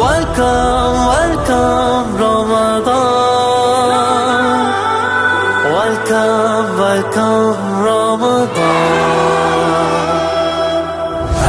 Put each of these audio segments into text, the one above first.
Welcome, welcome Ramadan. Welcome, welcome Ramadan.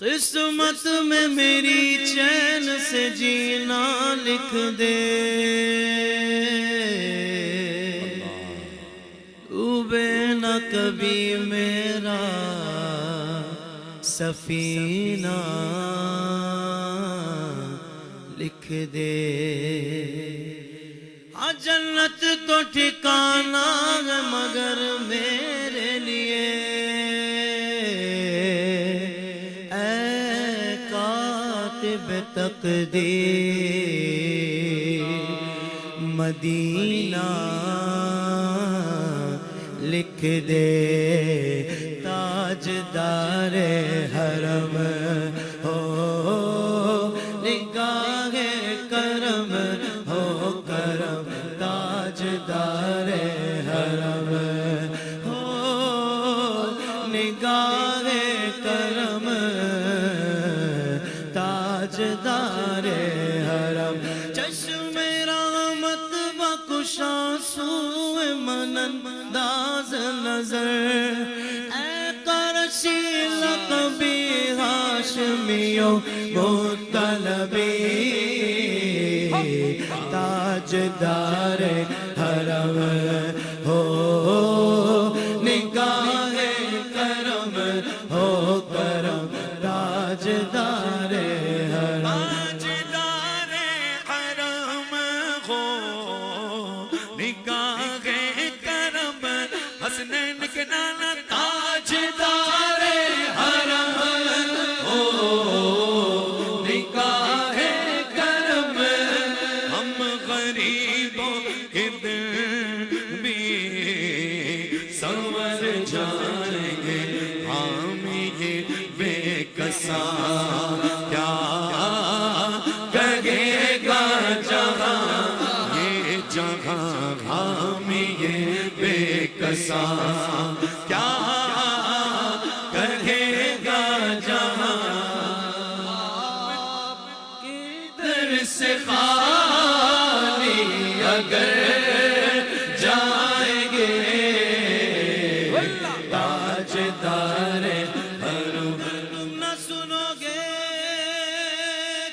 किस्मत में मेरी चैन से जीना लिख दे, डूबे न कभी मेरा सफीना लिख दे। हाँ जन्नत तो ठिकाना है मगर मेरे लिए तकदीर मदीना लिख दे। ताजदारे हरम हो निगाहे करम हो करम, ताजदारे हरम हो निगाहे करम, ताजदारे हरम। चश्मे रहमत बकुशा सूए मनन दाज नजर, ऐ करशी लक़बी हाशमियो मुतलबी, ताजदारे हरम हो निगाहे करम हो करम, ताजदारे हसनैन के नाना ताजदारे हरम हो निगाहे करम। हम गरीबों के दिल भी संवर जाएंगे, हम ये बेकसा क्या कहेगा जहां, ये जहां हम ये बेकसा क्या कहेगा जहां। किधर से खाली अगर जाएंगे, ताजदारे हरम। तुम न सुनोगे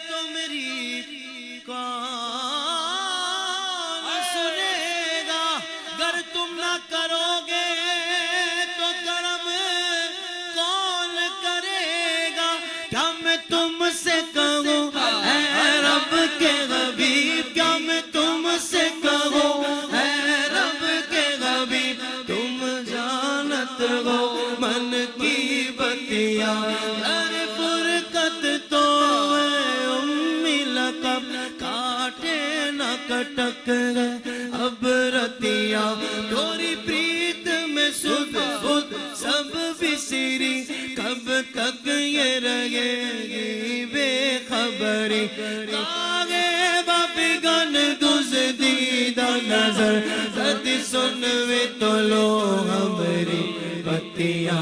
तो मेरी कौन सुनेगा, अगर तुम न करोगे तो करम कौन करेगा। क्या मैं तुमसे कहूँ ऐ रब के हबीब, क्या मैं तुमसे कहूँ ऐ रब के हबीब, तुम जानत हो मन की बतिया। अरे फुरकत तो है उम्मी लक़ब, काटे न कटक है अब रतिया। गोरी प्रीत में सुध बुध सब बिसरी, कब तक ये रहेगी बेखबरी। आगे बापिगन दुज दीदा नजर, सदी सुनवे तो लो हमारी बतिया।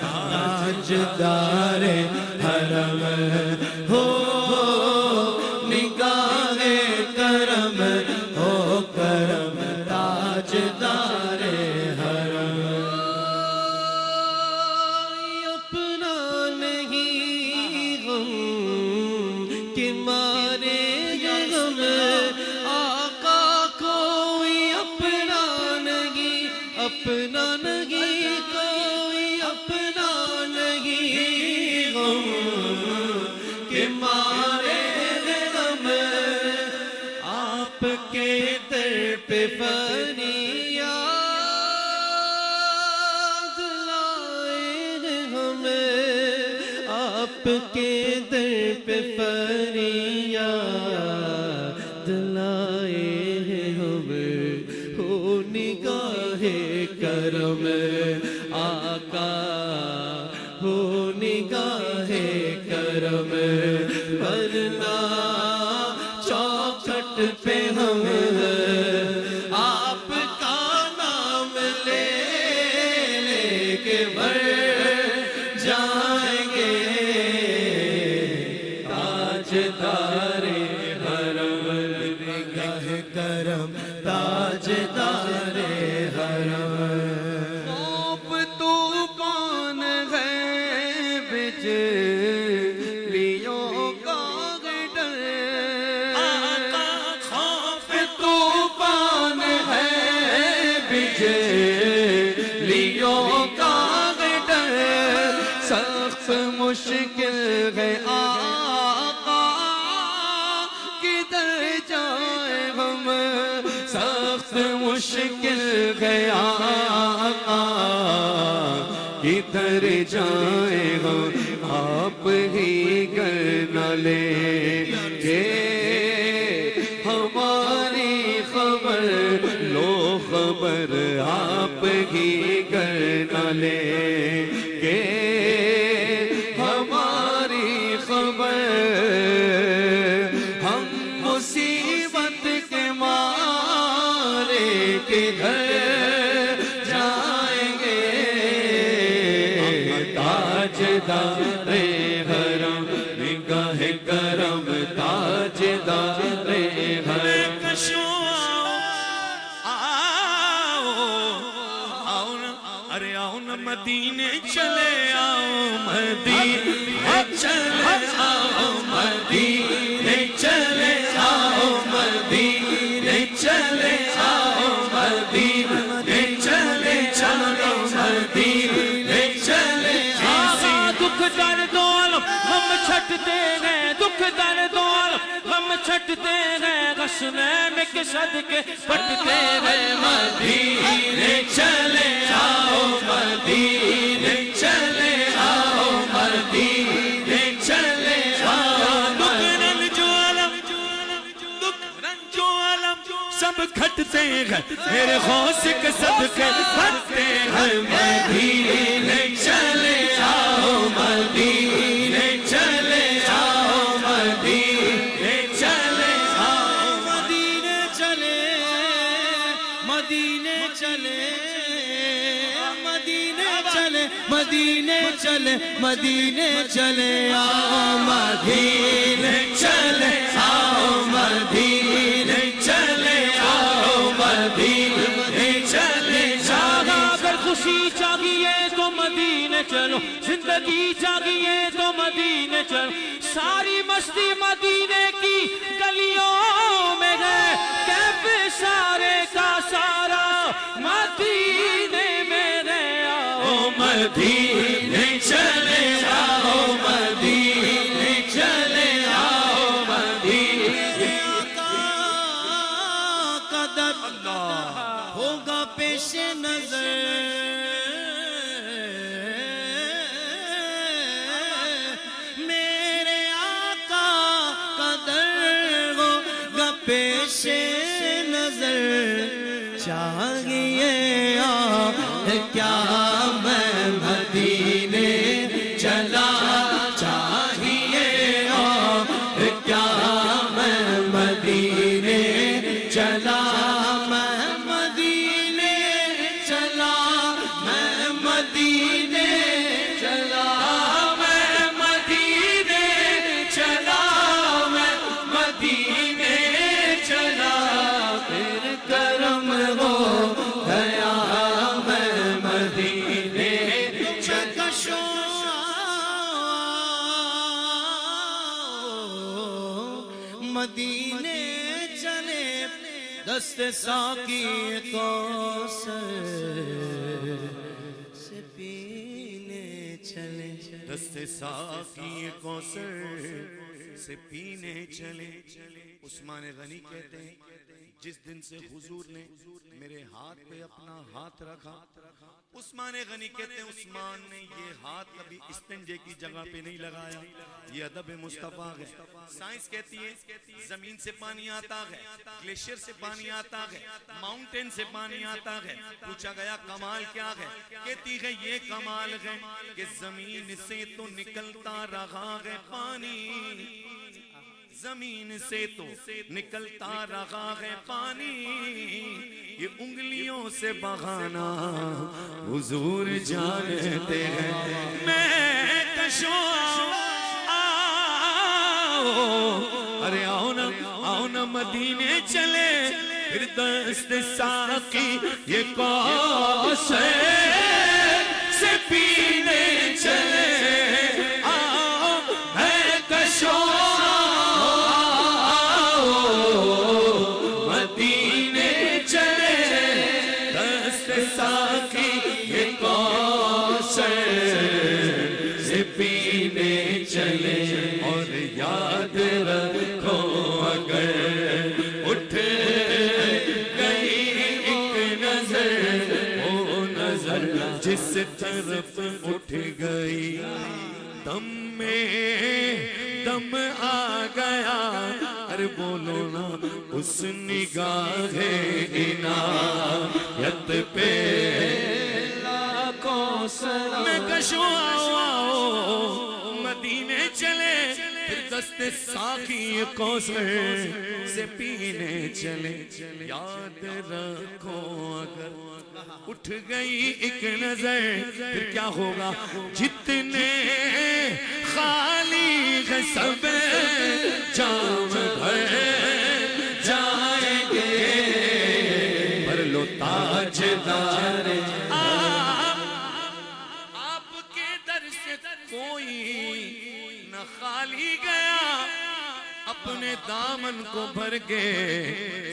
ताजदारे हरम हो निगाहे करम हो करम, ताजदारे हरम। अपना नहीं हम कि मारे गम, आका कोई अपना नहीं, अपना नहीं कोई अपना नहीं हम कि मारे गम। आपके दर पे पे फरियाद लाए हमें, आपके दर पे फरियाद लाए हमें। हो निगाहे करम आका, हो निगाहे करम, वरना चौखट पे हम आपका नाम ले लेके मर जाएंगे। ताजदारे हरम निगाहे करम, ताजदारे हरम। खौफ तूफान है बिजलियों का डर, खौफ तूफान है बिजलियों का डर। सख्त मुश्किल है आका, किधर जाए हम, सख्त मुश्किल है आका, किधर जाए हम। आप ही कर न लेंगे हमारी खबर, लो खबर आप ही कर न लेंगे हमारी खबर। हम मुसीबत के मारे किधर जाएंगे। ताजदारे हरम निगाहे करम, ताजदारे हरम। आओ न, अरे आओ न मदीने चले आओ, मदीने चले आओ, मदीने चले आओ, मदीने चले आओ, मदीने चले चलो, मदीने चले आओ। दुख दर्द आलम हम छटते हैं, दुख दर्द आलम हम छटते हैं, गस्नैन के सदके फटते हैं। मदीने चले आओ, मदीने चले आओ, मदीने चले आओ। दुख रंजो आलम, दुख रंजो आलम सब घटते हैं, मेरे गौस के सदके फटते हैं। मदीने चले आओ, मदीने चले आओ, मदीने चले आओ। मदीने चले, मदीने चले, मदीने चले, मदीने चले, मदीने चले आओ, मदीने चले आओ, मदीने चले आओ, मदीने चले आओ। अगर खुशी चाहिए तो मदीने चलो, जिंदगी चाहिए तो मदीने चलो। सारी मस्ती मदीने की गलियों में है, कैफ सारे का सारा मदीने में है। आओ मदीने चले आओ, मदीने चले आओ, मदीने कदर होगा पेश नजर, मेरे आका कदर होगा पेश नजर। चाहिए क्या मैं मदीने चला, चाहिए क्या मैं मदीने चला, मैं मदीने चला, मैं मदीने चला, मैं मदीने चला, मैं मदीने चला। फिर करम हो गया मैं मदीने चला। मदीने चले, दस्त साकी कौसर से पीने चले, दस्ते साकी कौसर से पीने चले। उस्मान गनी कहते हैं जिस दिन से हुजूर ने मेरे हाथ पे अपना हाथ रखा, उस्मान गनी कहते हैं उस्मान ने ये हाथ कभी इस्तिंजे की जगह पे नहीं लगाया। ये अदब मुस्तफा है। साइंस कहती है जमीन से पानी आता है, ग्लेशियर से पानी आता है, माउंटेन से पानी आता है। पूछा गया कमाल क्या है? कहती है ये कमाल है कि जमीन से तो निकलता रहा है पानी, जमीन से तो निकलता रहा है पानी, ये उंगलियों से बहाना हुजूर जानते हैं। मैं कशो अरे आओ ना मदीने चले, फिर दस्त साकी ये कौशल से पीने चले। आओ मैं कशो मदीने चले, दस्त साकी ये कौशल से पीने चले। और याद रखो अगर उठ गई एक नजर, वो नजर जिस तरफ उठ गई, दम में दम आ गया। अरे बोलो ना उस निगाहे इनायत पे लाखों सलाम। मैं कशो आओ मदीने चले, फिर दस्ते साकी कौसर से पीने चले। याद रखो अगर उठ गई एक नजर, फिर क्या होगा? जितने खाली है सब जाम भर जाएंगे, पर लो ताजदार आपके दर से कोई न खाली गया, अपने दामन को भर के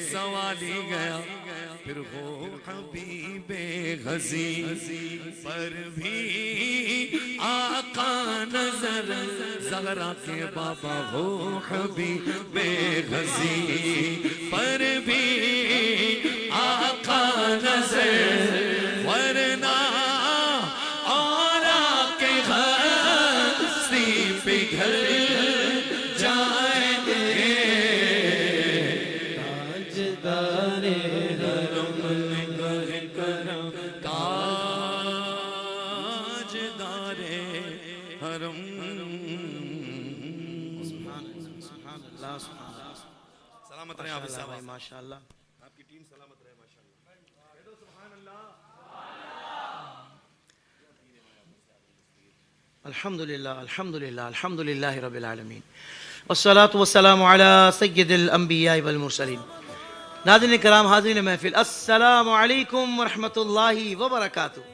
सवाली गया। फिर हो हबीबे गजी पर भी आका नजर, ज़हरा के बाबा हो हबीबे गजी पर भी आका नजर, वरना और के हस्ती पिघल जाएंगे। ताजदारे हरम निगाह करम, ताजदारे हरम। सलामत रहे हाफिज़ साहब, माशाअल्लाह। आपकी टीम सलामत रहे माशाअल्लाह। अल्हम्दुलिल्लाह अल्हम्दुलिल्लाह अल्हम्दुलिल्लाह रब्बिल आलमीन, वस्सलातु वस्सलामु अला सय्यिदिल अंबिया वल मुरसलीन। नाज़रीन किराम, हाज़रीन महफिल, अस्सलामु अलैकुम व रहमतुल्लाहि व बरकातुहू।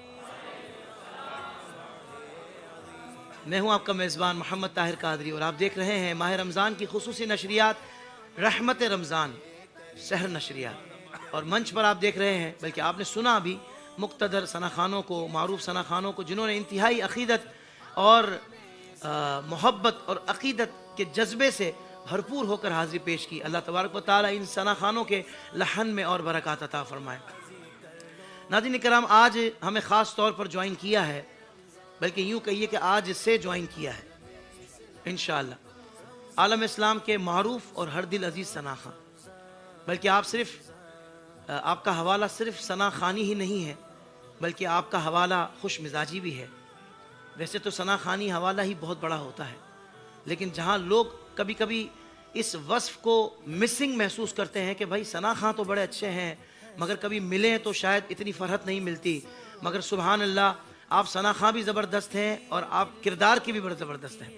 मैं हूं आपका मेज़बान मोहम्मद ताहिर कादरी और आप देख रहे हैं माह रमज़ान की खुसूसी नशरियात रहमत रमज़ान सहर नशरियात। और मंच पर आप देख रहे हैं, बल्कि आपने सुना भी, मुक़्तदर सनाखानों को, मारूफ सनाखानों को, जिन्होंने इंतहाई अक़ीदत और मोहब्बत और अक़ीदत के जज्बे से भरपूर होकर हाज़िरी पेश की। अल्लाह तबारक व तआला इन सनाखानों के लहन में और बरक़ात अता फ़रमाए। नाज़रीन किराम, आज हमें ख़ास तौर पर ज्वाइन किया है, बल्कि यूँ कहिए कि आज से ज्वाइन किया है इंशाअल्लाह, आलम इस्लाम के मारूफ और हर दिल अजीज़ सनाखा। बल्कि आप सिर्फ आपका हवाला सिर्फ सनाखानी ही नहीं है, बल्कि आपका हवाला खुश मिजाजी भी है। वैसे तो सनाखानी हवाला ही बहुत बड़ा होता है, लेकिन जहाँ लोग कभी कभी इस वस्फ़ को मिसिंग महसूस करते हैं कि भाई सना खां तो बड़े अच्छे हैं, मगर कभी मिले तो शायद इतनी फ़रहत नहीं मिलती। मगर सुबहान अल्लाह, आप सना खां भी ज़बरदस्त हैं और आप किरदार की भी बड़े ज़बरदस्त हैं।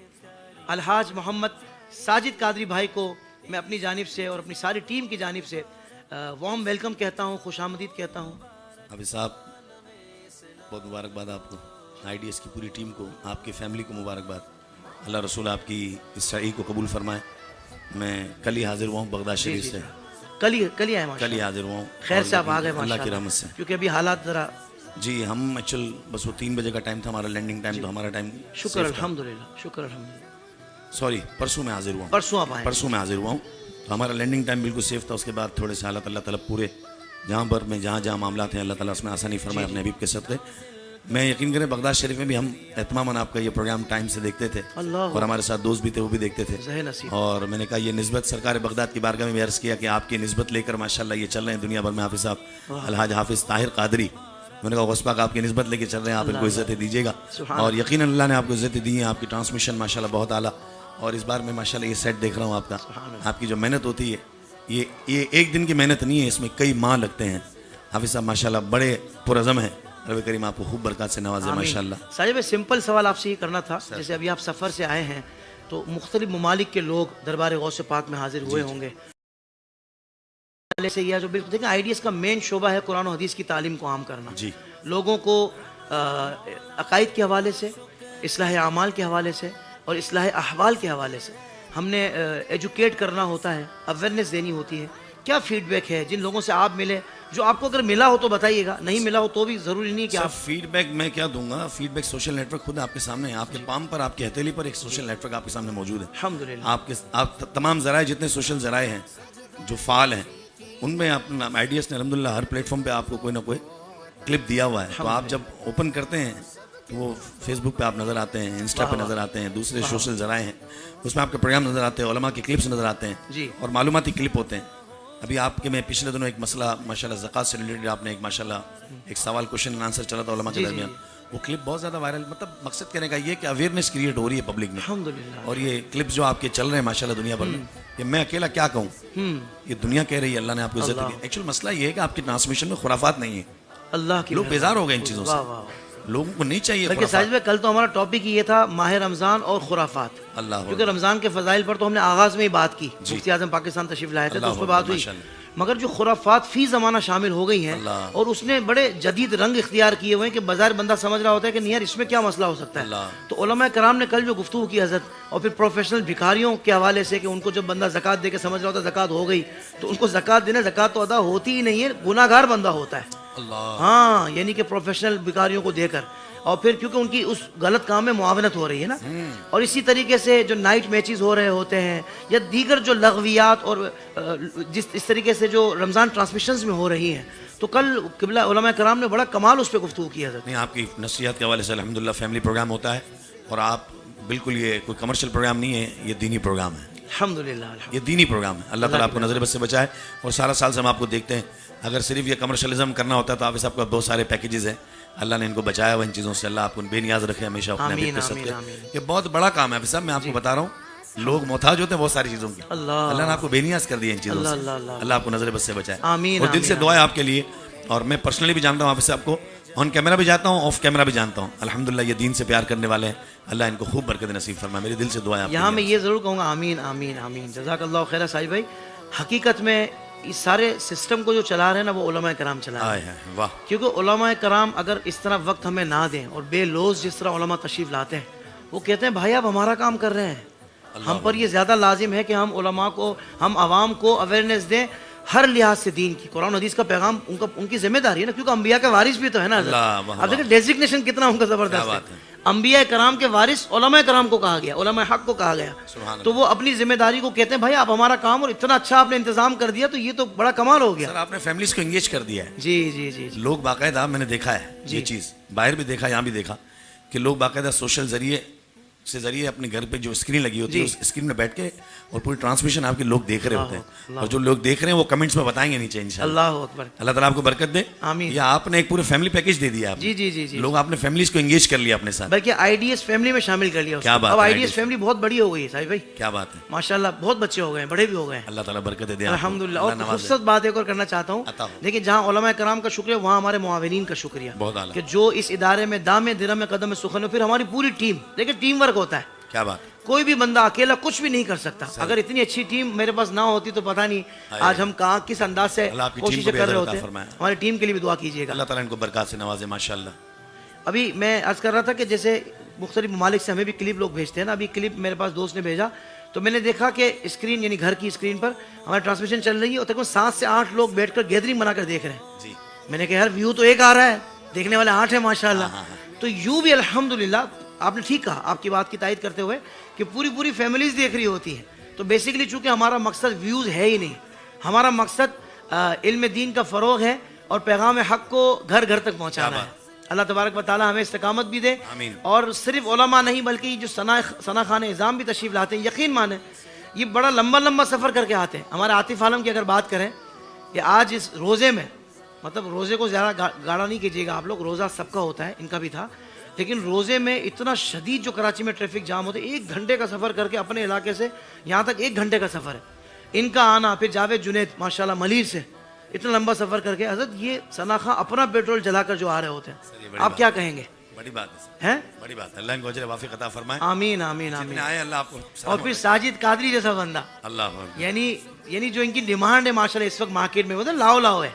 अलहाज मोहम्मद साजिद कादरी भाई को मैं अपनी जानिब से और अपनी सारी टीम की जानिब से वार्म वेलकम कहता हूँ, खुशामदीद कहता हूँ। हाफिज़ साहब, बहुत मुबारकबाद आपको, IDS की पूरी टीम को, आपकी फैमिली को मुबारकबाद। अल्लाह रसूल आपकी इस शाही को कबूल फरमाए। मैं कल ही हाजिर हुआ हूँ बगदाद शरीफ से, कल ही हाजिर हुआ हूँ। खैर से आप आ गए अल्लाह की रहमत से, क्योंकि अभी हालात ज़रा जी हम एक्चुअल बस वो 3 बजे का टाइम था हमारा लैंडिंग टाइम, तो हमारा टाइम शुक्र अल्हम्दुलिल्लाह, शुक्र अल्हम्दुलिल्लाह। सॉरी परसों में हाजिर हुआ हूँ, परसों आप आए? परसों में हाजिर हुआ हूँ। तो हमारा लैंडिंग टाइम बिल्कुल सेफ था। उसके बाद थोड़े से हालात अल्लाह ताला पूरे जहाँ पर में जहाँ मामला थे अल्लाह ताला उसमें आसानी फरमाए अपने हबीब के सदक़े। मैं यकीन करें बगदाद शरीफ में भी हम एहतमामन आपका ये प्रोग्राम टाइम से देखते थे और हमारे साथ दोस्त भी थे वो भी देखते थे। और मैंने कहा ये निस्बत सरकार बगदाद की बारगाह में भी अर्ज़ किया कि आपकी निस्बत लेकर माशाल्लाह ये चल रहे हैं दुनिया भर में। हाफिज़ साहब अलहाज हाफिज़ ताहिर कादरी, मैंने कहा गौस पाक आपकी निस्बत लेके चल रहे हैं, आप इनको इज़्ज़तें दीजिएगा और यकीनन अल्लाह ने आपको इज़्ज़तें दी हैं। आपकी ट्रांसमिशन माशाल्लाह बहुत आला। और इस बार मैं माशाल्लाह ये सेट देख रहा हूँ आपका, आपकी जो मेहनत होती है ये एक दिन की मेहनत नहीं है, इसमें कई माह लगते हैं। हाफिज़ साहब माशाल्लाह बड़े पुरज़म हैं, रब करीम आपको खूब बरकत से नवाजे माशाल्लाह। साजिद भाई सिंपल सवाल आपसे ये करना था, जैसे अभी आप सफ़र से आए हैं तो मुख्तलिफ ममालिक के लोग दरबार गौस पाक में हाजिर हुए होंगे से या जो बिल्कुल देखें आईडीएस का मेन शोबा है कुरान और हदीस की तालीम को आम करना जी, लोगों को अकायद के हवाले से, इस्लाह आमाल के हवाले से और इस्लाह अहवाल के हवाले से हमने एजुकेट करना होता है, अवेयरनेस देनी होती है। क्या फीडबैक है जिन लोगों से आप मिले, जो आपको अगर मिला हो तो बताइएगा, नहीं मिला हो तो भी ज़रूरी नहीं कि आप फीडबैक मैं क्या दूंगा। फीडबैक सोशल नेटवर्क खुद आपके सामने है, आपके पाम पर आपकी हथेली पर एक सोशल नेटवर्क आपके सामने मौजूद है अल्हम्दुलिल्लाह। आप तमाम ज़राए जितने सोशल ज़राए हैं जो फ़ाल हैं उनमें अपना आईडीएस ने अल्हम्दुलिल्लाह हर प्लेटफॉर्म पे आपको कोई ना कोई क्लिप दिया हुआ है। तो आप जब ओपन करते हैं तो वो फेसबुक पे आप नज़र आते हैं, इंस्टा पे नज़र आते हैं, दूसरे सोशल ज़राए हैं उसमें आपके प्रोग्राम नज़र आते हैं, उलमा के क्लिप्स नज़र आते हैं और मालूमाती क्लिप होते हैं। अभी आपके में पिछले दिनों एक मसला माशाल्लाह ज़कात से रिलेटेड आपने एक माशाल्लाह एक सवाल क्वेश्चन एंड आंसर चला था उलमा के दरमियान, वो क्लिप बहुत ज़्यादा वायरल, मतलब मकसद कहने का ये कि अवेयरनेस क्रिएट हो रही है पब्लिक में अल्हम्दुलिल्लाह। और ये क्लिप्स जो आपके चल रहे हैं माशाल्लाह दुनिया भर में, ये मैं अकेला क्या कहूँ, ये दुनिया कह रही है, अल्लाह ने आपको इज्जत दी। एक्चुअल मसला ये है कि आपकी ट्रांसमिशन में खुराफात नहीं है, अल्लाह की लोग बेजार हो गए इन चीज़ों से, लोगों को नहीं चाहिए। बल्कि साजिद भाई कल तो हमारा टॉपिक ये था माह रमज़ान और खुराफात, अल्लाह, क्योंकि रमज़ान के फ़ज़ाइल पर तो हमने आगाज़ में ही बात की, मुफ्ती आज़म पाकिस्तान तशरीफ लाए थे तो उस पर बात हुई, मगर जो खुराफात फ़ी ज़माना शामिल हो गई हैं और उसने बड़े जदीद रंग इख्तियार किए हुए हैं कि बाज़ार बंदा समझ रहा होता है कि नहीं यार इसमें क्या मसला हो सकता है। तो उलमा कराम ने कल जो गुफ्तगू की हज़रत, और फिर प्रोफेशनल भिखारियों के हवाले से कि उनको जब बंदा ज़कात दे के समझ रहा होता है ज़कात हो गई तो उनको ज़कात देना, ज़कात तो अदा होती ही नहीं है, गुनाहगार बंदा होता है। हाँ, यानी कि प्रोफेशनल भिखारियों को देकर, और फिर क्योंकि उनकी उस गलत काम में मुआवनत हो रही है ना, और इसी तरीके से जो नाइट मैचेस हो रहे होते हैं या दीगर जो लग़वियात और इस तरीके से जो रमज़ान ट्रांसमिशंस में हो रही हैं, तो कल क़िबला उलमा कराम ने बड़ा कमाल उस पर गुफ्तगू किया था। नहीं, आपकी नसीहत के हवाले से अल्हम्दुलिल्लाह फैमिली प्रोग्राम होता है और आप बिल्कुल ये कोई कमर्शियल प्रोग्राम नहीं है, ये दीनी प्रोग्राम है अल्हम्दुलिल्लाह, ये दीनी प्रोग्राम है। अल्लाह ताला आपको नज़र बद से बचाए और सारा साल से हम आपको देखते हैं, अगर सिर्फ ये कमर्शलिज्म करना होता तो आप इस आपका बहुत सारे पैकेजेस हैं, अल्लाह ने इनको बचाया हुआ इन चीज़ों से, अल्लाह आपको बेनियाज रखे हमेशा अपने हबीब के सदक़े। ये बहुत बड़ा काम है साहब, मैं आपको बता रहा हूँ, लोग मोहताज होते हैं बहुत सारी चीज़ों के, अल्लाह ने आपको बेनियाज कर दिया इन चीज़ों से, अल्लाह आपको नज़र बद से बचाए और दिल से दुआ है आपके लिए। और मैं पर्सनली भी जानता हूँ आप इससे, आपको ऑन कैमरा भी जानता हूँ, ऑफ कैमरा भी जानता हूँ, अल्हम्दुलिल्लाह ये दीन से प्यार करने वाले हैं, अल्लाह इनको खूब बरकत नसीब फरमाए, मेरे दिल से दुआ है। यहाँ मैं ये ज़रूर कहूँगा आमीन आमीन आमीन, जज़ाकल्लाहु खैर साहिब भाई। हकीकत में इस सारे सिस्टम को जो चला रहे हैं ना वो उलमा कराम चला रहे हैं, वाह, क्योंकि उलमा कराम अगर इस तरह वक्त हमें ना दें और बेलोज जिस तरह उलमा तशरीफ लाते हैं, वो कहते हैं भाई आप हमारा काम कर रहे हैं, हम पर ये ज़्यादा लाजिम है कि हम उलमा को, हम आवाम को अवेयरनेस दें हर लिहाज से दीन की, कुरान हदीस का पैगाम उनकी जिम्मेदारी है ना, क्योंकि अंबिया के वारिस भी तो है ना। अब देखिए डेजिग्नेशन कितना उनका ज़बरदस्त है, अंबिया कराम के वारिस उलमा कराम को कहा गया, उलमा हक को कहा गया, तो वो अपनी जिम्मेदारी को कहते हैं भाई आप हमारा काम, और इतना अच्छा आपने इंतजाम कर दिया, तो ये तो बड़ा कमाल हो गया। सर आपने फैमिलीज को एंगेज कर दिया है। जी जी जी, लोग बाकायदा, मैंने देखा है ये चीज़, बाहर भी देखा, यहाँ भी देखा कि लोग बाकायदा सोशल जरिए अपने घर पे जो स्क्रीन लगी होती है उस स्क्रीन में बैठ के और पूरी ट्रांसमिशन आपके लोग देख रहे होते हैं, और जो लोग देख रहे हैं वो कमेंट्स में बताएंगे नीचे इंशाल्लाह। अल्लाह अकबर, अल्लाह ताला आपको बरकत दे, आमीन। या आपने एक पूरे फैमिली पैकेज दे दिया, जी जी जी जी, लोग आपने फैमिलीज को एंगेज कर लिया अपने साथ, बल्कि आईडीएस फैमिली में शामिल कर लिया। क्या बात, अब आईडीएस फैमिली बहुत बड़ी हो गई है साहिब भाई, क्या बात है, माशाल्लाह बहुत बच्चे हो गए, बड़े भी हो गए, अल्लाह ताला बरकत दे अल्हम्दुलिल्लाह। और खूबसूरत बात एक और करना चाहता हूँ, देखिए जहाँ उलमा कराम का शुक्रिया वहाँ हमारे मुआविनीन का शुक्रिया, बहुत आला, कि जो इस इदारे में दामे दिरम कदम सुखन, फिर हमारी पूरी टीम, देखिए टीम वर्क होता है, क्या बात, कोई भी बंदा अकेला कुछ भी नहीं कर सकता। अगर इतनी अच्छी टीम मेरे पास ना होती तो पता नहीं आज हम कहाँ किस अंदाज से कोशिश कर रहे होते। हमारी टीम के लिए भी दुआ कीजिएगा, अल्लाह ताला इनको बरकत से नवाजे माशाल्लाह। अभी मैं अर्ज कर रहा था कि जैसे मुख्तलिफ ममालिक से हमें भी क्लिप लोग भेजते हैं ना, अभी क्लिप मेरे पास दोस्त ने भेजा तो मैंने देखा कि स्क्रीन यानी घर की स्क्रीन पर हमारी ट्रांसमिशन चल रही है और तकरीबन 7 से 8 लोग बैठकर गैदरिंग बनाकर देख रहे हैं जी। मैंने कहा यार व्यू तो एक आ रहा है, देखने वाले 8 हैं माशाल्लाह। तो यूँ भी अल्हम्दुलिल्लाह, आपने ठीक कहा, आपकी बात की तायद करते हुए कि पूरी फैमिलीज देख रही होती है, तो बेसिकली चूंकि हमारा मकसद व्यूज़ है ही नहीं, हमारा मकसद इल्म दीन का फ़रोग़ है और पैगाम हक़ को घर घर तक पहुँचाना है। अल्लाह तबारक व तआला हमें इस्तिकामत भी दे। और सिर्फ उलमा नहीं बल्कि जो सना खान इज़ाम भी तशरीफ़ लाते हैं, यकीन माने ये बड़ा लंबा लंबा सफ़र करके आते हैं। हमारे आतिफ़ आलम की अगर बात करें कि आज इस रोज़े में, मतलब रोज़े को ज़्यादा गाढ़ा नहीं कीजिएगा आप लोग, रोज़ा सबका होता है, इनका भी था, लेकिन रोज़े में इतना शदीद जो कराची में ट्रैफिक जाम होता है, 1 घंटे का सफ़र करके अपने इलाके से यहाँ तक 1 घंटे का सफ़र है इनका आना। फिर जावेद जुनैद माशाल्लाह मलीर से इतना लंबा सफ़र करके, हज़रत ये सना खां अपना पेट्रोल जलाकर जो आ रहे होते हैं, आप क्या कहेंगे? बड़ी बात है, बड़ी बात। अल्लाह इनको अजर वाफ़िक अता फरमाए। आमीन आमीन आमीन। आए अल्लाह आपको। और फिर साजिद कादरी जैसा बंदा, अल्लाह, यानी जो इनकी डिमांड है माशाल्लाह इस वक्त मार्केट में, मतलब लाओ लाओ है,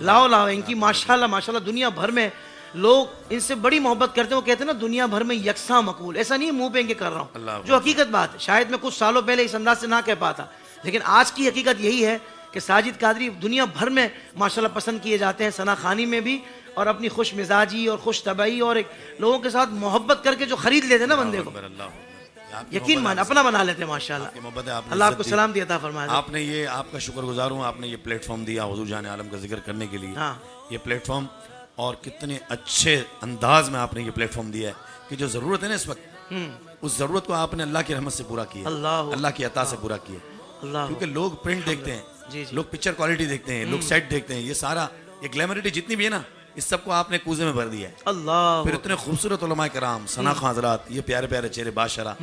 लाओ लाओ है इनकी माशाल्लाह माशाल्लाह। दुनिया भर में लोग इनसे बड़ी मोहब्बत करते हैं। वो कहते हैं ना दुनिया भर में यकसा मकबूल, ऐसा नहीं मुंह पे इनके कर रहा हूँ, जो हकीकत बात है। शायद मैं कुछ सालों पहले इस अंदाज से ना कह पाता, लेकिन आज की हकीकत यही है कि साजिद कादरी दुनिया भर में माशाल्लाह पसंद किए जाते हैं, सना खानी में भी, और अपनी खुश मिजाजी और खुश तबई और एक लोगों के साथ मोहब्बत करके जो खरीद लेते हैं ना बंदे को, यकीन मान अपना बना लेते हैं माशाल्लाह। अल्लाह आपको सलाम दिया था फरमाया। आपने ये, आपका शुक्रगुजार हूँ, आपने ये प्लेटफॉर्म दिया हुजूर जान आलम का जिक्र करने के लिए। हाँ, ये प्लेटफॉर्म, और कितने अच्छे अंदाज में आपने ये प्लेटफॉर्म दिया है कि जो ज़रूरत है ना इस वक्त, उस ज़रूरत को आपने अल्लाह की रहमत से पूरा किया, अल्लाह की अता से पूरा किया। क्योंकि लोग प्रिंट देखते हैं, लोग पिक्चर क्वालिटी देखते हैं, लोग सेट देखते हैं, ये सारा ये ग्लैमरिटी जितनी भी है ना, इस सबको आपने कूजे में भर दिया है। अल्लाह, फिर इतने खूबसूरत उलमाए कराम, सना खां हज़रात, ये प्यारे प्यारे चेहरे बादशाह,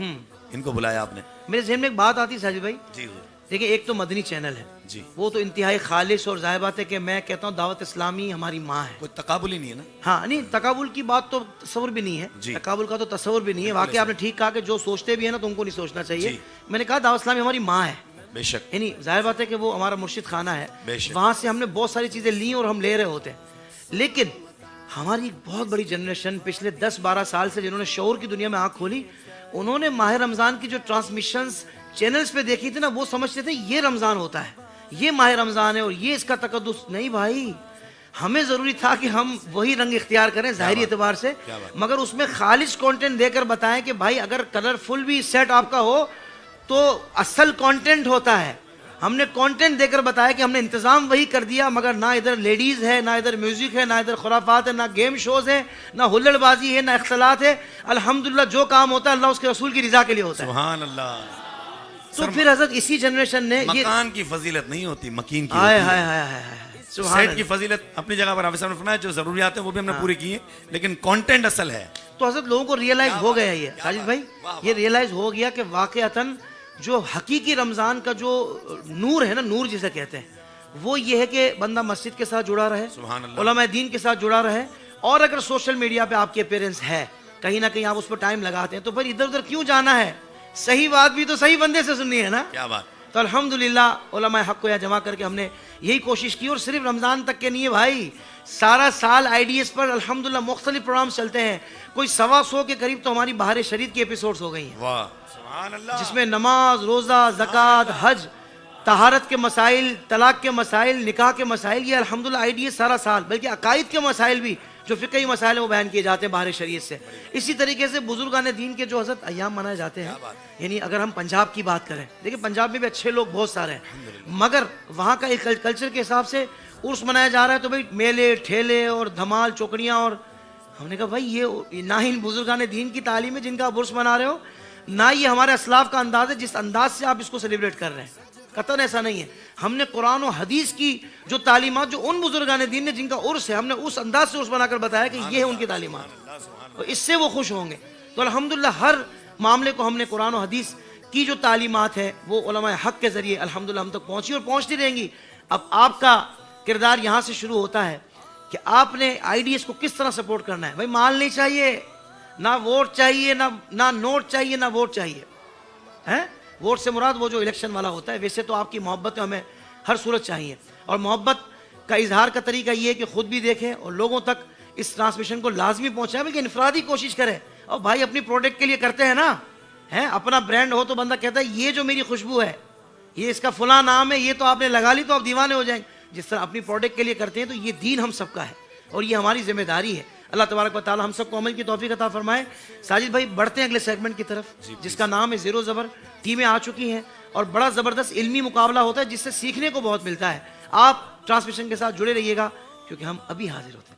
इनको बुलाया आपने। मेरे ज़हन में एक बात आती है साजिद भाई जी, देखिए, एक तो मदनी चैनल है जी, वो तो इंतहाई खालिश और ज़ाहिर बात है कि मैं कहता हूँ दावत इस्लामी हमारी माँ है। कोई तकाबुल ही नहीं है ना। हाँ, नहीं तकाबुल की बात तो तस्वुर भी नहीं है, तकाबुल का तो तस्वुर भी नहीं है। वाकई आपने ठीक कहा कि जो सोचते भी है ना तो उनको नहीं सोचना चाहिए। मैंने कहा दावत इस्लामी हमारी माँ है, बेशक, यानी जाहिर बात है कि वो हमारा मुर्शिद खाना है, वहाँ से हमने बहुत सारी चीज़ें ली और हम ले रहे होते हैं। लेकिन हमारी एक बहुत बड़ी जनरेशन पिछले 10-12 साल से जिन्होंने शऊर की दुनिया में आँख खोली, उन्होंने माह रमज़ान की जो ट्रांसमिशंस चैनल्स पे देखी थी ना, वो समझते थे ये रमज़ान होता है, ये माह रमज़ान है और ये इसका तकद्दुस। नहीं भाई, हमें ज़रूरी था कि हम वही रंग इख्तियार करें ज़ाहिरी एतबार से, मगर उसमें खालिश कंटेंट देकर बताएं कि भाई अगर कलरफुल भी सेट आपका हो तो असल कंटेंट होता है। हमने कंटेंट देकर बताया कि हमने इंतज़ाम वही कर दिया, मगर ना इधर लेडीज़ है, ना इधर म्यूज़िक है, ना इधर खुराफात है, ना गेम शोज़ है, ना हुल्लड़बाजी है, ना इख्तलात है। अल्हम्दुलिल्लाह जो काम होता है अल्लाह उसके रसूल की रज़ा के लिए होता है। सुभान अल्लाह। तो फिर हज़रत इसी जनरेशन ने मकान की फजीलत नहीं होती, मकीन की। हाय हाय हाय हाय, सेट की फजीलत अपनी जगह पर हाफिज़ साहब ने फरमाया, जो ज़रूरियात है वो भी हमने पूरी की है, लेकिन कंटेंट असल है। तो हज़रत लोगों को रियलाइज हो गया ये साजिद भाई, ये रियलाइज हो गया कि वाक़अतन जो हकीकी रमज़ान का जो नूर है ना, नूर जिसे कहते हैं, वो ये है कि बंदा मस्जिद के साथ जुड़ा रहे, उलमा दीन के साथ जुड़ा रहे। और अगर सोशल मीडिया पे आपके पेरेंट्स है, कहीं ना कहीं आप उस पर टाइम लगाते हैं, तो फिर इधर उधर क्यों जाना है? सही बात भी तो सही बंदे से सुननी है ना। क्या बात। तो अल्हम्दुलिल्लाह उलमा हक़ को यहाँ जमा करके हमने यही कोशिश की। और सिर्फ रमज़ान तक के नहीं है भाई, सारा साल IDS पर अल्हम्दुलिल्लाह मुख्तलिफ प्रोग्राम चलते हैं। कोई 125 के करीब तो हमारी बहार शरीत की एपिसोड्स हो गई हैं, जिसमें नमाज, रोज़ा, ज़कात, हज, तहारत के मसाइल, तलाक के मसाइल, निकाह के मसाइल, ये अल्हम्दुलिल्लाह IDS सारा साल, बल्कि अकायद के मसाइल भी जो फ़िक़ही मसाइल हैं वो बयान किए जाते हैं बहार शरीयत से। इसी तरीके से बुजुर्गान दीन के जो हज़रत अय्याम मनाए जाते हैं, यानी अगर हम पंजाब की बात करें, देखिए पंजाब में भी अच्छे लोग बहुत सारे हैं, मगर वहाँ का एक कल्चर के हिसाब से उर्स मनाया जा रहा है तो भाई मेले ठेले और धमाल चौकड़ियाँ। और हमने कहा भाई ये ना ही बुजुर्गान दीन की तालीम है जिनका आप उर्स मना रहे हो, ना ये हमारे असलाफ का अंदाज़ है जिस अंदाज से आप इसको सेलिब्रेट कर रहे हैं। कतन ऐसा नहीं है। हमने कुरान और हदीस की जो तालीमात जो उन बुजुर्गान दीन ने जिनका उर्स है, हमने उस अंदाज से उर्स बनाकर बताया कि ये है उनकी तालीमात, तो इससे वो खुश होंगे। तो अल्हम्दुलिल्लाह हर मामले को हमने कुरान और हदीस की जो तालीमात है वो उलमाए हक़ के ज़रिए अल्हम्दुलिल्लाह हम तक पहुँची और पहुँचती रहेंगी। अब आपका किरदार यहाँ से शुरू होता है कि आपने IDS को किस तरह सपोर्ट करना है। भाई माल नहीं चाहिए, ना वोट चाहिए, ना नोट चाहिए, ना वोट चाहिए है। वोट से मुराद वो जो इलेक्शन वाला होता है। वैसे तो आपकी मोहब्बत हमें हर सूरत चाहिए, और मोहब्बत का इजहार का तरीका ये है कि खुद भी देखें और लोगों तक इस ट्रांसमिशन को लाजमी पहुँचाएं, बल्कि इनफरादी कोशिश करें। और भाई अपनी प्रोडक्ट के लिए करते हैं ना, है अपना ब्रांड हो तो बंदा कहता है ये जो मेरी खुशबू है, ये इसका फला नाम है, ये तो आपने लगा ली तो आप दीवाने हो जाएंगे। जिस तरह अपनी प्रोडक्ट के लिए करते हैं, तो ये दीन हम सबका है और ये हमारी जिम्मेदारी है। अल्लाह तबारक व तआला हम सबको अमल की तौफीक अता फरमाए। साजिद भाई बढ़ते हैं अगले सेगमेंट की तरफ, जिसका नाम है ज़ेरो ज़बर। टीमें आ चुकी हैं और बड़ा ज़बरदस्त इल्मी मुकाबला होता है जिससे सीखने को बहुत मिलता है। आप ट्रांसमिशन के साथ जुड़े रहिएगा क्योंकि हम अभी हाजिर होते हैं।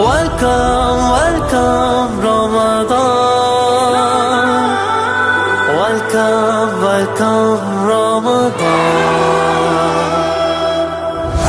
Welcome, welcome Ramadan. Welcome, welcome Ramadan.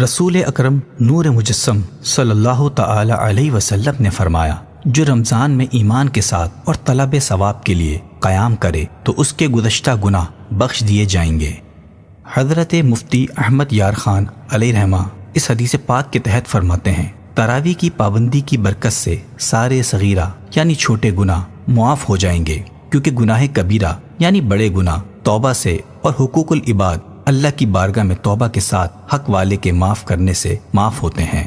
रसूल अकरम नूर मुजस्सम सल्लल्लाहु ताला अलैहि वसल्लम ने फरमाया, जो रमज़ान में ईमान के साथ और तलब सवाब के लिए क़याम करे तो उसके गुज़श्ता गुनाह बख्श दिए जाएंगे। हज़रत मुफ्ती अहमद यार ख़ान अलैहिर्रहमा इस हदीस पाक के तहत फरमाते हैं, तरावी की पाबंदी की बरकत से सारे सगीरा यानी छोटे गुनाह मुआफ़ हो जाएंगे, क्योंकि गुनाह कबीरा यानी बड़े गुनाह तौबा से और हुकूकुल इबाद अल्लाह की बारगाह में तौबा के साथ हक वाले के माफ़ करने से माफ़ होते हैं।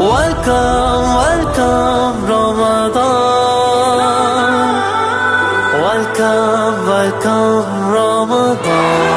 Welcome, welcome Ramadan. Welcome, welcome Ramadan.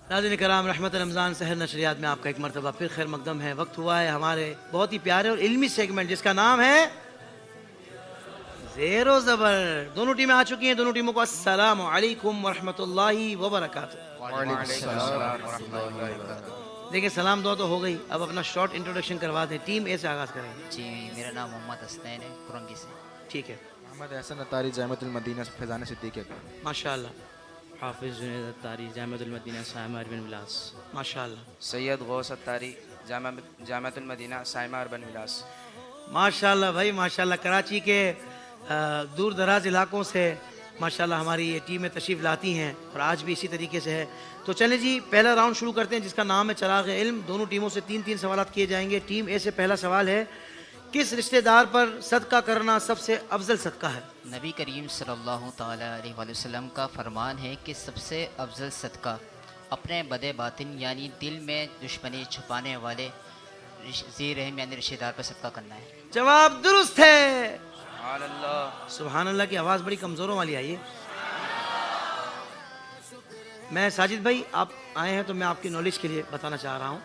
नाज़रीन कराम, रहमत रमज़ान सहर नशरियात में आपका एक मरतबा फिर खैर मकदम है। वक्त हुआ है हमारे बहुत ही प्यारे और इल्मी सेगमेंट जिसका नाम है ज़ेरो ज़बर। दोनों टीमें आ चुकी हैं। दोनों टीमों को अस्सलाम वालेकुम वरहमतुल्लाहि वबरकातुहू। देखिए सलाम दुआ तो हो गई, अब अपना शॉर्ट इंट्रोडक्शन करवा दें। टीम ए से आगाज़ करेंगे। जी, मेरा नाम मोहम्मद हसनैन है, कुरंगी से। ठीक है, मोहम्मद हसन अतारी जामिअतुल मदीना फैज़ान सिद्दीक़ी। माशाअल्लाह हाफिज़ जुनैद अत्तारी जामिअतुल मदीना साइमा अरबिन विलास। माशाअल्लाह सैयद गौस अत्तारी जामिअतुल मदीना साइमा अरबिन विलास। माशाअल्लाह भाई माशाअल्लाह। कराची के दूर दराज इलाकों से माशाअल्लाह हमारी ये टीमें तशरीफ़ लाती हैं और आज भी इसी तरीके से है। तो चलें जी, पहला राउंड शुरू करते हैं जिसका नाम है चराग़ इल्म। दोनों टीमों से तीन तीन सवाल किए जाएंगे। टीम ए से पहला सवाल है, किस रिश्तेदार पर सदका करना सबसे अफजल सदका है? नबी करीम सल्लल्लाहु ताला अलैहि वसल्लम का फरमान है कि सबसे अफजल सदका अपने बदे बातिन यानी दिल में दुश्मनी छुपाने वाले ज़ी-रहम यानी रिश्तेदार पर सदका करना है। जवाब दुरुस्त है। अल्लाह सुभान अल्लाह की आवाज़ बड़ी कमज़ोरों वाली आई है। मैं साजिद भाई, आप आए हैं तो मैं आपकी नॉलेज के लिए बताना चाह रहा हूँ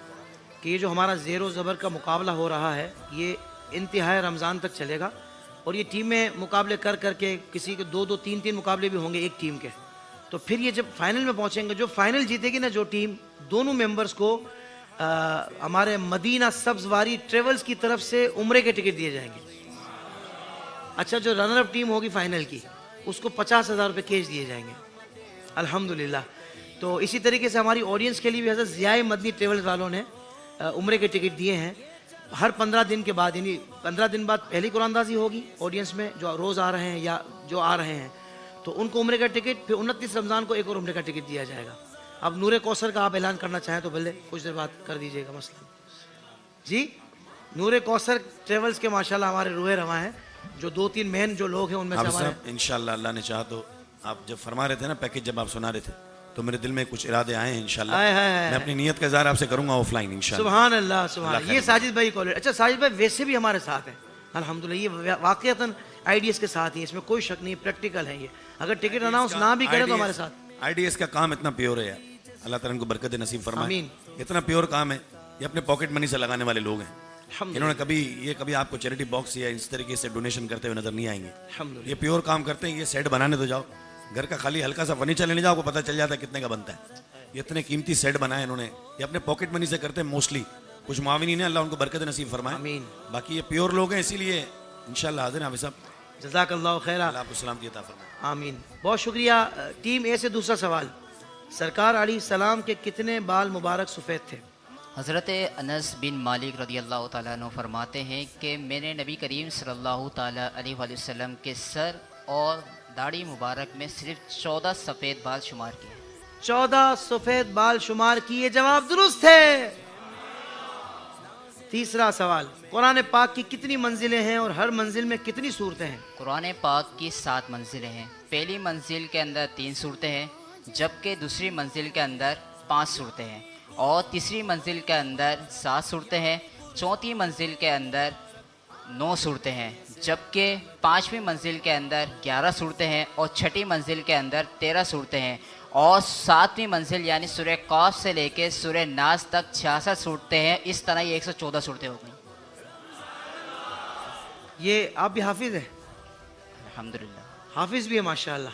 कि ये जो हमारा ज़ेरो ज़बर का मुकाबला हो रहा है ये इंतहाई रमज़ान तक चलेगा और ये टीमें मुकाबले कर करके किसी के दो दो तीन तीन मुकाबले भी होंगे एक टीम के। तो फिर ये जब फाइनल में पहुँचेंगे, जो फाइनल जीतेगी ना जो टीम, दोनों मेंबर्स को हमारे मदीना सब्ज़वारी ट्रेवल्स की तरफ से उम्रे के टिकट दिए जाएंगे। अच्छा, जो रनर अप टीम होगी फाइनल की उसको 50,000 रुपये कैश दिए जाएंगे। अल्हम्दुलिल्लाह। तो इसी तरीके से हमारी ऑडियंस के लिए भी हज़रत ज़िया मदनी ट्रेवल्स वालों ने उम्रे के टिकट दिए हैं। हर 15 दिन के बाद यानी 15 दिन बाद पहली कुरानदाजी होगी ऑडियंस में, जो रोज़ आ रहे हैं या जो आ रहे हैं तो उनको उम्रे का टिकट, फिर 29 रमज़ान को एक और उम्रे का टिकट दिया जाएगा। अब नूरे कौसर का आप ऐलान करना चाहें तो भले कुछ देर बाद कर दीजिएगा मसला जी। नूरे कौसर ट्रेवल्स के माशाल्लाह हमारे रूहे रवा हैं, जो दो तीन मेन जो लोग हैं उनमें से हमारे इंशाल्लाह अल्लाह ने चाहा तो आप जब फरमा रहे थे ना पैकेज, जब आप सुना रहे थे तो मेरे दिल में कुछ इरादे आए हैं इंशाल्लाह। मैं अपनी नीयत का इज़हार आपसे करूंगा ऑफलाइन इंशाल्लाह। सुभान अल्लाह सुभान। ये साजिद भाई कॉलेज। अच्छा साजिद भाई वैसे भी हमारे साथ हैं अल्हम्दुलिल्लाह, ये वाकईतन आईडीएस के साथ ही, इसमें कोई शक नहीं, प्रैक्टिकल है ये। अगर टिकट अनाउंस ना भी करें तो हमारे साथ। आईडीएस का काम इतना प्योर है यार, अल्लाह ताला इनको बरकत नसीब फरमाए। इतना प्योर काम है, ये अपने पॉकेट मनी से लगाने वाले लोग हैं। इन्होंने कभी आपको चैरिटी बॉक्स या इस तरीके से डोनेशन करते हुए नजर नहीं आएंगे। अल्हम्दुलिल्लाह। ये प्योर काम करते हैं। ये सेट बनाने तो जाओ, घर का खाली हल्का सा फर्नीचर लेने जाओ, आपको पता चल जाता है कितने का बनता है। ये इतने कीमती सेट बनाए इन्होंने, ये अपने पॉकेट मनी से करते हैं मोस्टली। कुछ मुआविनीन है, अल्लाह उनको बरकत नसीब फरमाए। आमीन। बाकी ये प्योर लोग हैं, इसीलिए इंशाल्लाह हाजिर हैं हाफिज़ साहब। जज़ाकल्लाहु खैरा। अल्लाह आपको सलामती अता फरमाए। आमीन। बहुत शुक्रिया। टीम ए से दूसरा सवाल, सरकार अलैहिस्सलाम के कितने बाल मुबारक सफ़ेद थे? हज़रत अनस बिन मालिक रदी अल्लाह तआला अन्हु फरमाते हैं कि मैंने नबी करीम सल्लल्लाहु ताला अलैहि वसल्लम के सर और दाढ़ी मुबारक में सिर्फ 14 सफ़ेद बाल शुमार किए। 14 सफ़ेद बाल शुमार किए। जवाब दुरुस्त है। तीसरा सवाल, कुरान पाक की कितनी मंजिलें हैं और हर मंजिल में कितनी सूरतें हैं? कुरान पाक की 7 मंजिलें हैं। पहली मंजिल के अंदर 3 सूरतें हैं, जबकि दूसरी मंजिल के अंदर 5 सूरतें हैं, और तीसरी मंजिल के अंदर 7 सूरतें हैं, चौथी मंजिल के अंदर 9 सूरतें हैं, जबकि 5वीं मंजिल के अंदर 11 सूरतें हैं, और छठी मंजिल के अंदर 13 सूरतें हैं, और 7वीं मंजिल यानी सूरह कौफ से लेके सूरह नास तक 66 सूरतें हैं। इस तरह ये 114 सूरतें हो गई। ये आप भी हाफिज है? अल्हम्दुलिल्लाह। हाफिज भी है माशाल्लाह।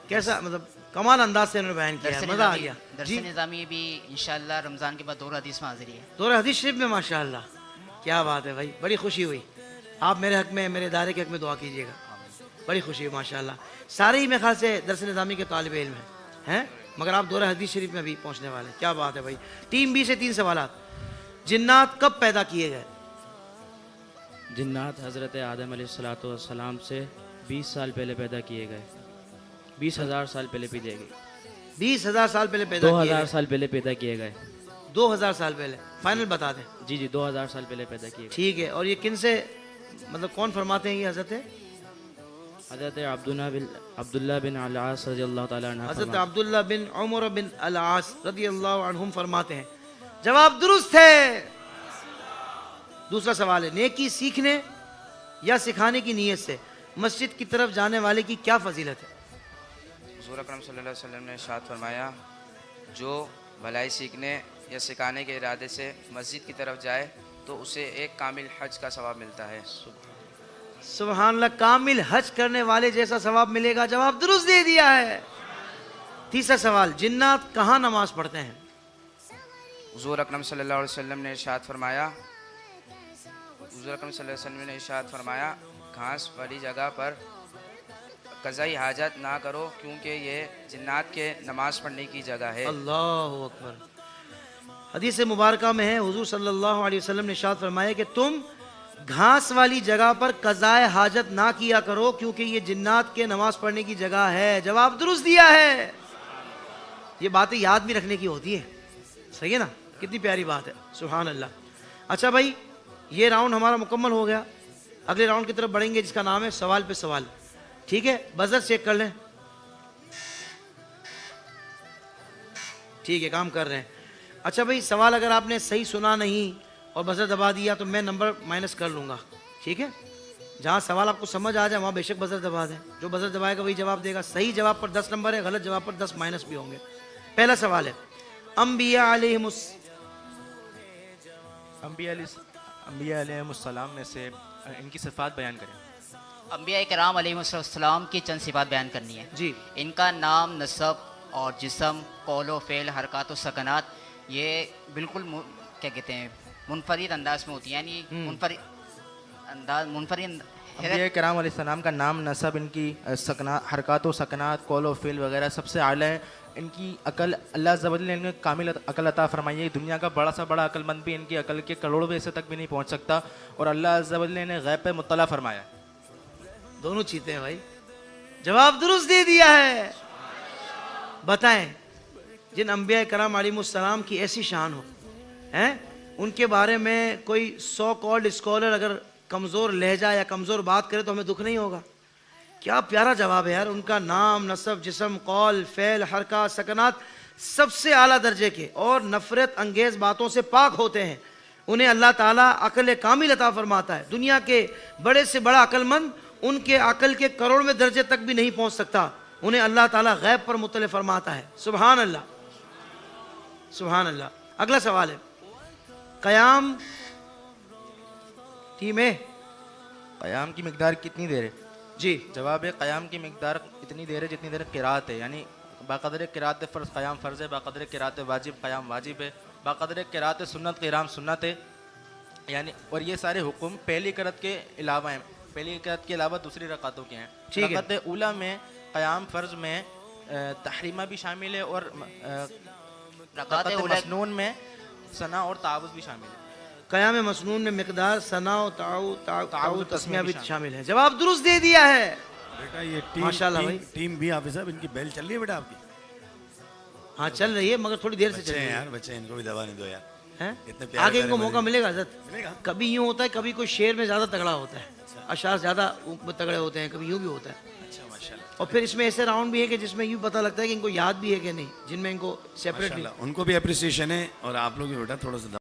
कैसा, मतलब कमाल अंदाज से उन्होंने बयान किया है, मजा आ गया। दरस निज़ामी भी इंशाअल्लाह रमज़ान के बाद दौर हदीस में हाजिरी है। दौर हदीस शरीफ में माशाल्लाह, क्या बात है भाई, बड़ी खुशी हुई। आप मेरे हक में, मेरे दायरे के हक में दुआ कीजिएगा, बड़ी खुशी हुई माशाल्लाह। सारे ही मेरे ख्याल से दरस निज़ामी के तालिब इल्म हैं, मगर आप दौर हदीस शरीफ में भी पहुँचने वाले हैं, क्या बात है भाई। टीम बी से 3 सवालात, जिन्नात कब पैदा किए गए? जिन्नात हज़रत आदम अलैहिस्सलाम से 20 साल पहले पैदा किए गए। 20,000 साल पहले पैदा किए गए। 20,000 साल पहले पैदा 2000 साल पहले पैदा किए गए। 2000 साल पहले, फाइनल बता दें। जी 2000 साल पहले पैदा किए गए। ठीक है। और ये किन से, मतलब कौन फरमाते हैं ये हज़रत? हज़रत अब्दुल्ला बिन अल-आस रज़ियल्लाहु ताला अन्हु। हज़रत अब्दुल्ला बिन उमर बिन अल-आस रज़ियल्लाहु अन्हुम फरमाते हैं। जवाब दुरुस्त है। दूसरा सवाल है, नेकी सीखने या सिखाने की नीयत से मस्जिद की तरफ जाने वाले की क्या फजीलत है? हुज़ूर अकरम सल्लल्लाहु अलैहि वसल्लम ने इरशाद फरमाया, जो भलाई सीखने या सिखाने के इरादे से मस्जिद की तरफ जाए तो उसे एक कामिल हज का सवाब मिलता है। सुभान अल्लाह, कामिल हज करने वाले जैसा सवाब मिलेगा। जवाब दुरुस्त दे दिया है। तीसरा सवाल, जिन्नात कहाँ नमाज पढ़ते हैं? हुज़ूर अकरम सल्लल्लाहु अलैहि वसल्लम ने इरशाद फरमाया, हुज़ूर अकरम सल्लल्लाहु अलैहि वसल्लम ने इरशाद फरमाया, घास वाली जगह पर कज़ाई हाजत ना करो, क्योंकि ये जिन्नात के नमाज पढ़ने की जगह है। अल्लाहु अकबर। हदीस मुबारका में है, हुज़ूर सल्लल्लाहु अलैहि वसल्लम ने इरशाद फरमाया कि तुम घास वाली जगह पर कज़ाए हाजत ना किया करो, क्योंकि ये जिन्नात के नमाज पढ़ने की जगह है। जवाब दुरुस्त दिया है। ये बातें याद भी रखने की होती है, सही है ना? कितनी प्यारी बात है, सुभान अल्लाह। अच्छा भाई, ये राउंड हमारा मुकम्मल हो गया। अगले राउंड की तरफ बढ़ेंगे, जिसका नाम है सवाल पे सवाल। ठीक है, बजर चेक कर लें। ठीक है, काम कर रहे हैं। अच्छा भाई, सवाल अगर आपने सही सुना नहीं और बजर दबा दिया तो मैं नंबर माइनस कर लूँगा। ठीक है, जहाँ सवाल आपको समझ आ जाए वहाँ बेशक बजर दबा दें। जो बजर दबाएगा वही जवाब देगा। सही जवाब पर 10 नंबर है, गलत जवाब पर 10 माइनस भी होंगे। पहला सवाल है, अंबिया अलैहिस्सलाम में से इनकी सिफ़ात बयान करें। अंबिया किराम अलैहिस्सलाम की चंद सिफ़ात बयान करनी है जी। इनका नाम, नसब और जिस्म, कौलो फ़ेल, हरकत और सकनात, ये बिल्कुल क्या कहते हैं, मुनफरिद अंदाज में होती है, यानी मुनफरिद अंबिया किराम अलैहिस्सलाम का नाम, नसब, इनकी हरकत और सकनात, कौल फ़ेल वगैरह सबसे आला है। इनकी अकल, अल्लाह ज़ब्बल ने इन्हें कामिल अकल अता फरमाई है। दुनिया का बड़ा सा बड़ा अकलमंद भी इनकी अकल के करोड़ों पैसे तक भी नहीं पहुंच सकता, और अल्लाह ज़ब्बल ने इन्हें गैब पे मुत्तला फरमाया। दोनों चीते हैं भाई। जवाब दुरुस्त दे दिया है। बताएं, जिन अंबिया कराम अलैहिस्सलाम की ऐसी शान हो हैं, उनके बारे में कोई सो कॉल्ड स्कॉलर अगर कमज़ोर लहजा या कमज़ोर बात करे तो हमें दुख नहीं होगा? क्या प्यारा जवाब है यार। उनका नाम, नसब, जिस्म, कौल, फ़ेल, हरकत, सकनात सबसे आला दर्जे के और नफ़रत अंगेज़ बातों से पाक होते हैं। उन्हें अल्लाह ताला अक़ल कामिल अता फरमाता है। दुनिया के बड़े से बड़ा अक्लमंद उनके अकल के करोड़ में दर्जे तक भी नहीं पहुंच सकता। उन्हें अल्लाह ताला गैब पर मुत्तले फरमाता है। सुभान अल्लाह, सुभान अल्लाह। अगला सवाल है, क़याम टी में क़याम की मिकदार कितनी देर है? जी जवाब है क़याम की मिकदार इतनी देर है जितनी देर क़िरात है, यानी बाक़दर क़िरात फ़र्ज़ क़याम फ़र्ज़ है, बाक़दर क़िरात वाजिब क़याम वाजिब है, बाक़दर क़िरात सुन्नत क़ियाम सुन्नत है। यानी और ये सारे हुक्म पहली क़िरात के अलावा हैं, पहली क़िरात के अलावा दूसरी रकातों के हैं। ठीक है। रकात ऊला में क़याम फ़र्ज़ में तहरीमा भी शामिल है और रकात मसनून में सना और तावुज़ भी शामिल है। क़याम मसनून में मिकदार, सना और ताऊ तस्मिया भी शामिल है। जवाब दुरुस्त दे दिया है बेटा ये टीम माशाल्लाह भाई। टीम भी हाफिज साहब इनकी बेल चल रही है बेटा आपकी? हाँ चल रही है मगर थोड़ी देर से चल बच्चे रही हैं है। यार, बच्चे इनको भी दबा नहीं दो यार। हैं? इतने प्यारे आगे इनको प्यारे मौका बच्चे। मिलेगा हज़रत। मिलेगा? कभी यूँ होता है, कभी कोई शेर में ज़्यादा तगड़ा होता है, अशार ज़्यादा तगड़े होते हैं, कभी यूँ भी होता है। अच्छा माशाल्लाह और फिर इसमें ऐसे राउंड भी है कि जिसमें यूँ पता लगता है कि इनको याद भी है कि नहीं, जिनमें इनको सेपरेट भी। माशाल्लाह, उनको भी अप्रिसिएशन है और आप लोग भी बेटा थोड़ा सा